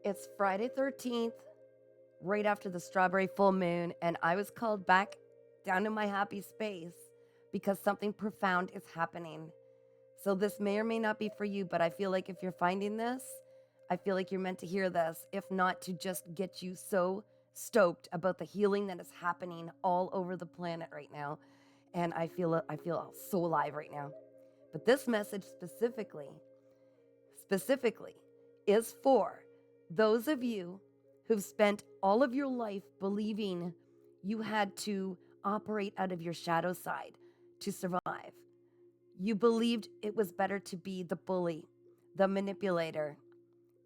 It's Friday 13th, right after the strawberry full moon, and I was called back down to my happy space because something profound is happening. So this may or may not be for you, but I feel like if you're finding this, I feel like you're meant to hear this, if not to just get you so stoked about the healing that is happening all over the planet right now. And I feel so alive right now. But this message specifically is for those of you who've spent all of your life believing you had to operate out of your shadow side to survive. You believed it was better to be the bully, the manipulator,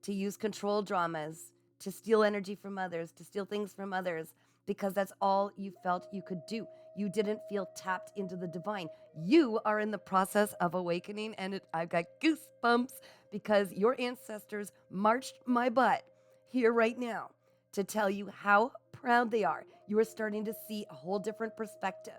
to use control dramas, to steal energy from others, to steal things from others, because that's all you felt you could do. You didn't feel tapped into the divine. You are in the process of awakening, and I've got goosebumps because your ancestors marched my butt here right now to tell you how proud they are. You are starting to see a whole different perspective.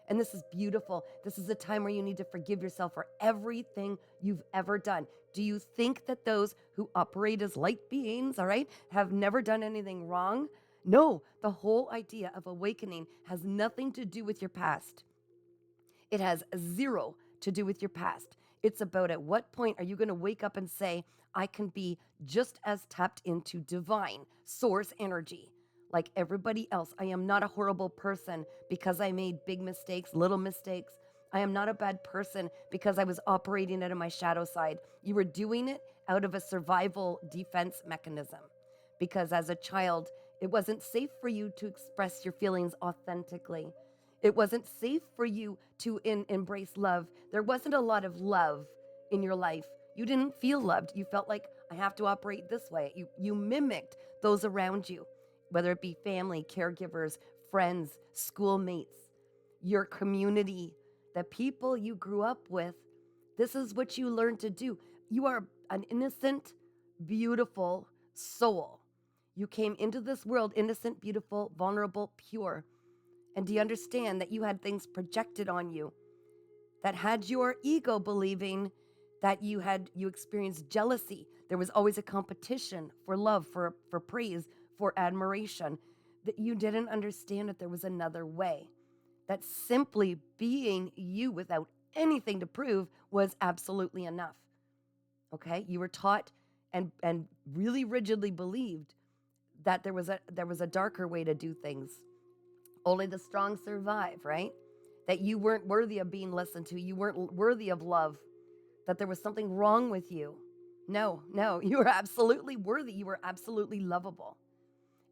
And this is beautiful. This is a time where you need to forgive yourself for everything you've ever done. Do you think that those who operate as light beings, all right, have never done anything wrong? No, the whole idea of awakening has nothing to do with your past. It has zero to do with your past. It's about at what point are you going to wake up and say, I can be just as tapped into divine source energy like everybody else. I am not a horrible person because I made big mistakes, little mistakes. I am not a bad person because I was operating out of my shadow side. You were doing it out of a survival defense mechanism because as a child, it wasn't safe for you to express your feelings authentically. It wasn't safe for you to embrace love. There wasn't a lot of love in your life. You didn't feel loved. You felt like I have to operate this way. You mimicked those around you, whether it be family, caregivers, friends, schoolmates, your community, the people you grew up with. This is what you learned to do. You are an innocent, beautiful soul. You came into this world innocent, beautiful, vulnerable, pure. And do you understand that you had things projected on you that had your ego believing that you experienced jealousy? There was always a competition for love, for praise, for admiration, that you didn't understand that there was another way, that simply being you without anything to prove was absolutely enough. Okay? You were taught and really rigidly believed that there was a darker way to do things. Only the strong survive, right? That you weren't worthy of being listened to. You weren't worthy of love. That there was something wrong with you. No, you were absolutely worthy. You were absolutely lovable.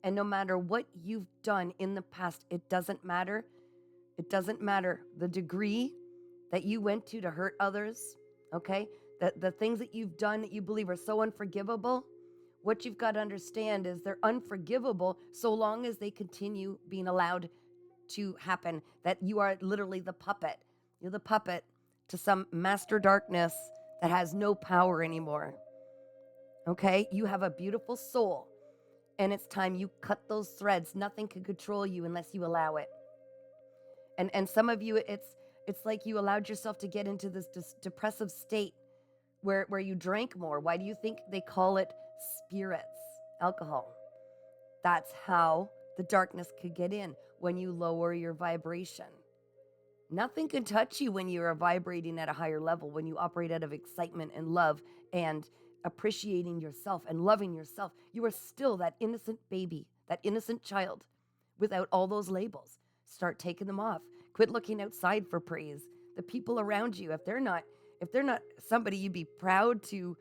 And no matter what you've done in the past, it doesn't matter. It doesn't matter the degree that you went to hurt others, okay? The things that you've done that you believe are so unforgivable, what you've got to understand is they're unforgivable so long as they continue being allowed to happen, that you are literally the puppet. You're the puppet to some master darkness that has no power anymore. Okay? You have a beautiful soul, and it's time you cut those threads. Nothing can control you unless you allow it. And some of you, it's like you allowed yourself to get into this depressive state where you drank more. Why do you think they call it spirits, alcohol? That's how the darkness could get in, when you lower your vibration. Nothing can touch you when you are vibrating at a higher level, when you operate out of excitement and love and appreciating yourself and loving yourself. You are still that innocent baby, that innocent child without all those labels. Start taking them off. Quit looking outside for praise. The people around you, if they're not somebody you'd be proud to,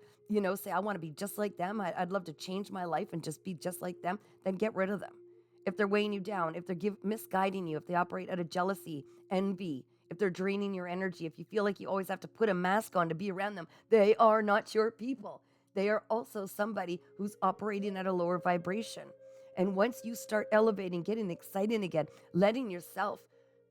say, I want to be just like them. I'd love to change my life and just be just like them. Then get rid of them. If they're weighing you down, if they're misguiding you, if they operate out of jealousy, envy, if they're draining your energy, if you feel like you always have to put a mask on to be around them, they are not your people. They are also somebody who's operating at a lower vibration. And once you start elevating, getting excited again, letting yourself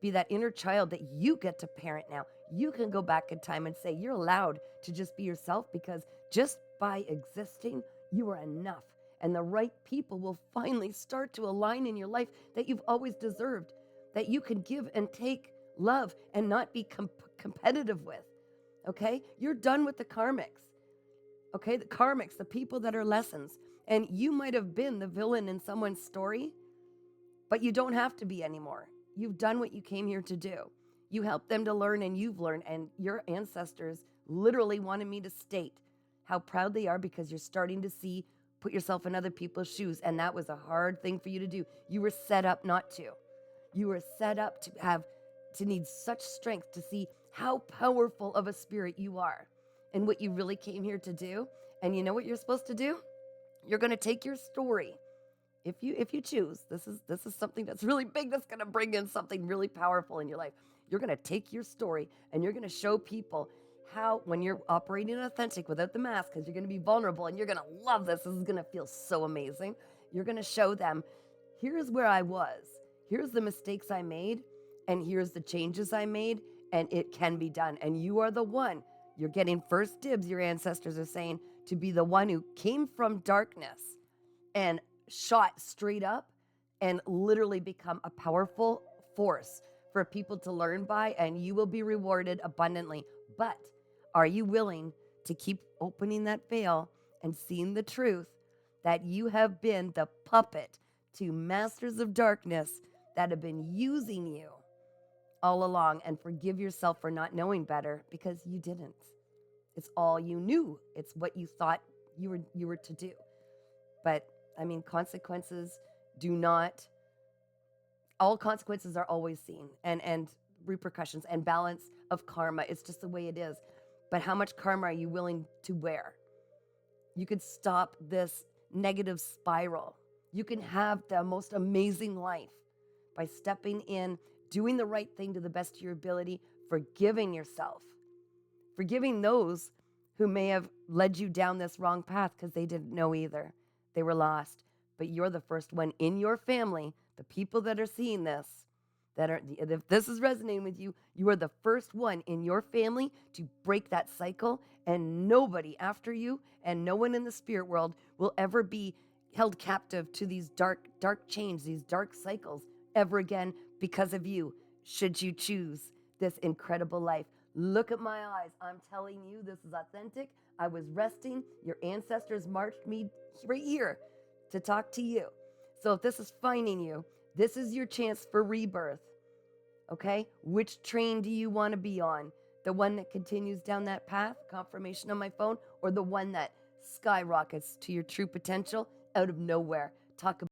be that inner child that you get to parent now, you can go back in time and say you're allowed to just be yourself, because just by existing, you are enough. And the right people will finally start to align in your life that you've always deserved, that you can give and take love and not be competitive with. Okay? You're done with the karmics. Okay, the karmics, the people that are lessons. And you might have been the villain in someone's story, but you don't have to be anymore. You've done what you came here to do. You helped them to learn, and you've learned. And your ancestors literally wanted me to state how proud they are because you're starting to see, put yourself in other people's shoes. And that was a hard thing for you to do. You were set up not to. You were set up to need such strength to see how powerful of a spirit you are and what you really came here to do. And you know what you're supposed to do? You're going to take your story. If you choose, this is something that's really big, that's going to bring in something really powerful in your life. You're going to take your story and you're going to show people how, when you're operating authentic without the mask, because you're going to be vulnerable and you're going to love this. This is going to feel so amazing. You're going to show them, here's where I was, here's the mistakes I made, and here's the changes I made, and it can be done. And you are the one. You're getting first dibs, your ancestors are saying, to be the one who came from darkness and shot straight up and literally become a powerful force for people to learn by, and you will be rewarded abundantly. But are you willing to keep opening that veil and seeing the truth that you have been the puppet to masters of darkness that have been using you all along, and forgive yourself for not knowing better, because you didn't. It's all you knew. It's what you thought you were to do. But I mean, consequences do not, all consequences are always seen, and repercussions and balance of karma. It's just the way it is. But how much karma are you willing to wear? You could stop this negative spiral. You can have the most amazing life by stepping in, doing the right thing to the best of your ability, forgiving yourself, forgiving those who may have led you down this wrong path because they didn't know either. They were lost. But you're the first one in your family, the people that are seeing this, if this is resonating with you, you are the first one in your family to break that cycle, and nobody after you and no one in the spirit world will ever be held captive to these dark chains, these dark cycles ever again because of you, should you choose this incredible life. Look at my eyes. I'm telling you, this is authentic. I was resting. Your ancestors marched me right here to talk to you. So if this is finding you, this is your chance for rebirth. Okay? Which train do you want to be on? The one that continues down that path, confirmation on my phone, or the one that skyrockets to your true potential out of nowhere? Talk about